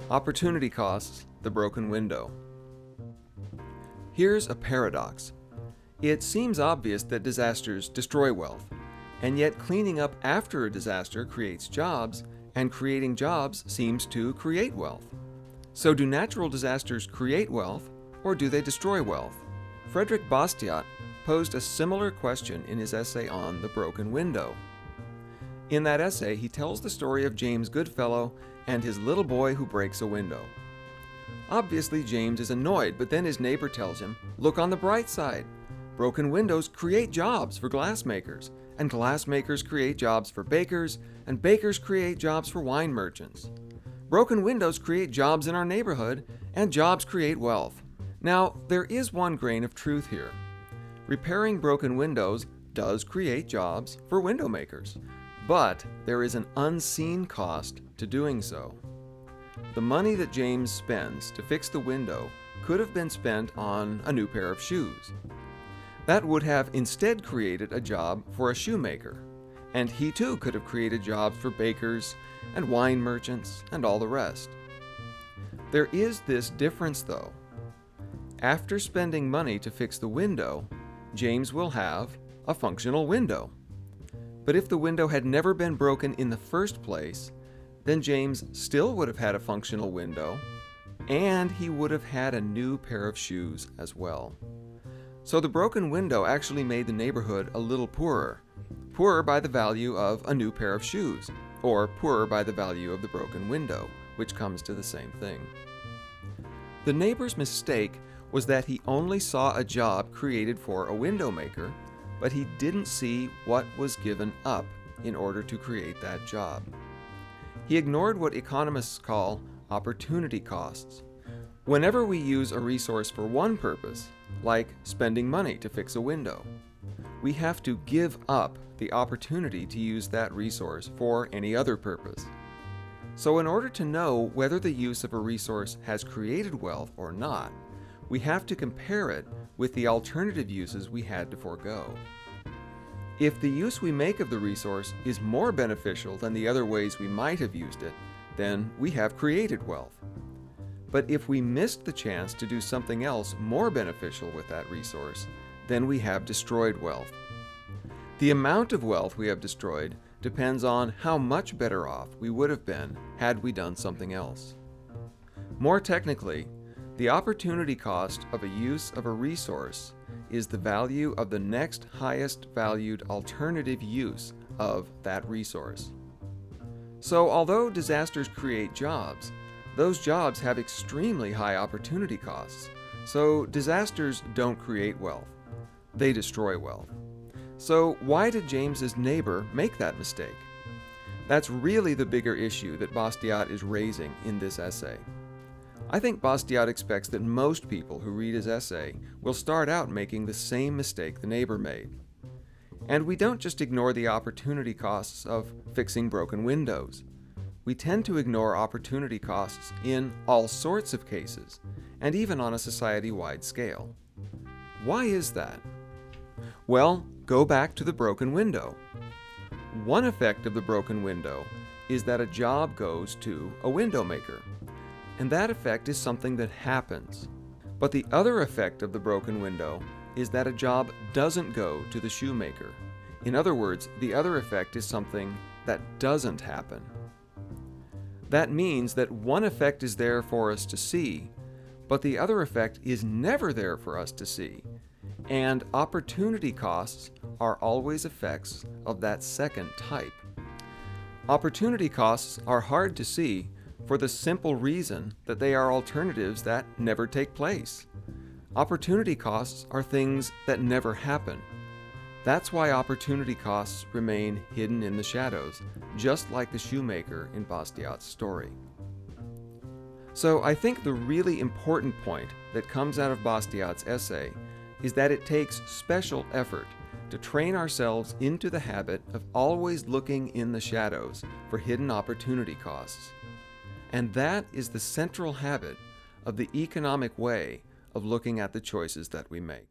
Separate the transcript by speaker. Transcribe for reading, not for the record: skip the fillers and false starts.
Speaker 1: Opportunity costs, the broken window. Here's a paradox. It seems obvious that disasters destroy wealth, and yet cleaning up after a disaster creates jobs, and creating jobs seems to create wealth. So do natural disasters create wealth, or do they destroy wealth? Frederick Bastiat posed a similar question in his essay on the broken window. In that essay, he tells the story of James Goodfellow and his little boy who breaks a window. Obviously, James is annoyed, but then his neighbor tells him, "Look on the bright side. Broken windows create jobs for glassmakers, and glassmakers create jobs for bakers, and bakers create jobs for wine merchants. Broken windows create jobs in our neighborhood, and jobs create wealth." Now, there is one grain of truth here. Repairing broken windows does create jobs for window makers, but there is an unseen cost to doing so. The money that James spends to fix the window could have been spent on a new pair of shoes. That would have instead created a job for a shoemaker, and he too could have created jobs for bakers and wine merchants and all the rest. There is this difference though. After spending money to fix the window, James will have a functional window. But if the window had never been broken in the first place, then James still would have had a functional window, and he would have had a new pair of shoes as well. So the broken window actually made the neighborhood a little poorer by the value of a new pair of shoes, or poorer by the value of the broken window, which comes to the same thing. The neighbor's mistake was that he only saw a job created for a window maker, but he didn't see what was given up in order to create that job. He ignored what economists call opportunity costs. Whenever we use a resource for one purpose, like spending money to fix a window, we have to give up the opportunity to use that resource for any other purpose. So in order to know whether the use of a resource has created wealth or not, we have to compare it with the alternative uses we had to forego. If the use we make of the resource is more beneficial than the other ways we might have used it, then we have created wealth. But if we missed the chance to do something else more beneficial with that resource, then we have destroyed wealth. The amount of wealth we have destroyed depends on how much better off we would have been had we done something else. More technically, the opportunity cost of a use of a resource is the value of the next highest valued alternative use of that resource. So although disasters create jobs, those jobs have extremely high opportunity costs. So disasters don't create wealth. They destroy wealth. So why did James's neighbor make that mistake? That's really the bigger issue that Bastiat is raising in this essay. I think Bastiat expects that most people who read his essay will start out making the same mistake the neighbor made. And we don't just ignore the opportunity costs of fixing broken windows. We tend to ignore opportunity costs in all sorts of cases, and even on a society-wide scale. Why is that? Well, go back to the broken window. One effect of the broken window is that a job goes to a window maker. And that effect is something that happens. But the other effect of the broken window is that a job doesn't go to the shoemaker. In other words, the other effect is something that doesn't happen. That means that one effect is there for us to see, but the other effect is never there for us to see. And opportunity costs are always effects of that second type. Opportunity costs are hard to see for the simple reason that they are alternatives that never take place. Opportunity costs are things that never happen. That's why opportunity costs remain hidden in the shadows, just like the shoemaker in Bastiat's story. So I think the really important point that comes out of Bastiat's essay is that it takes special effort to train ourselves into the habit of always looking in the shadows for hidden opportunity costs. And that is the central habit of the economic way of looking at the choices that we make.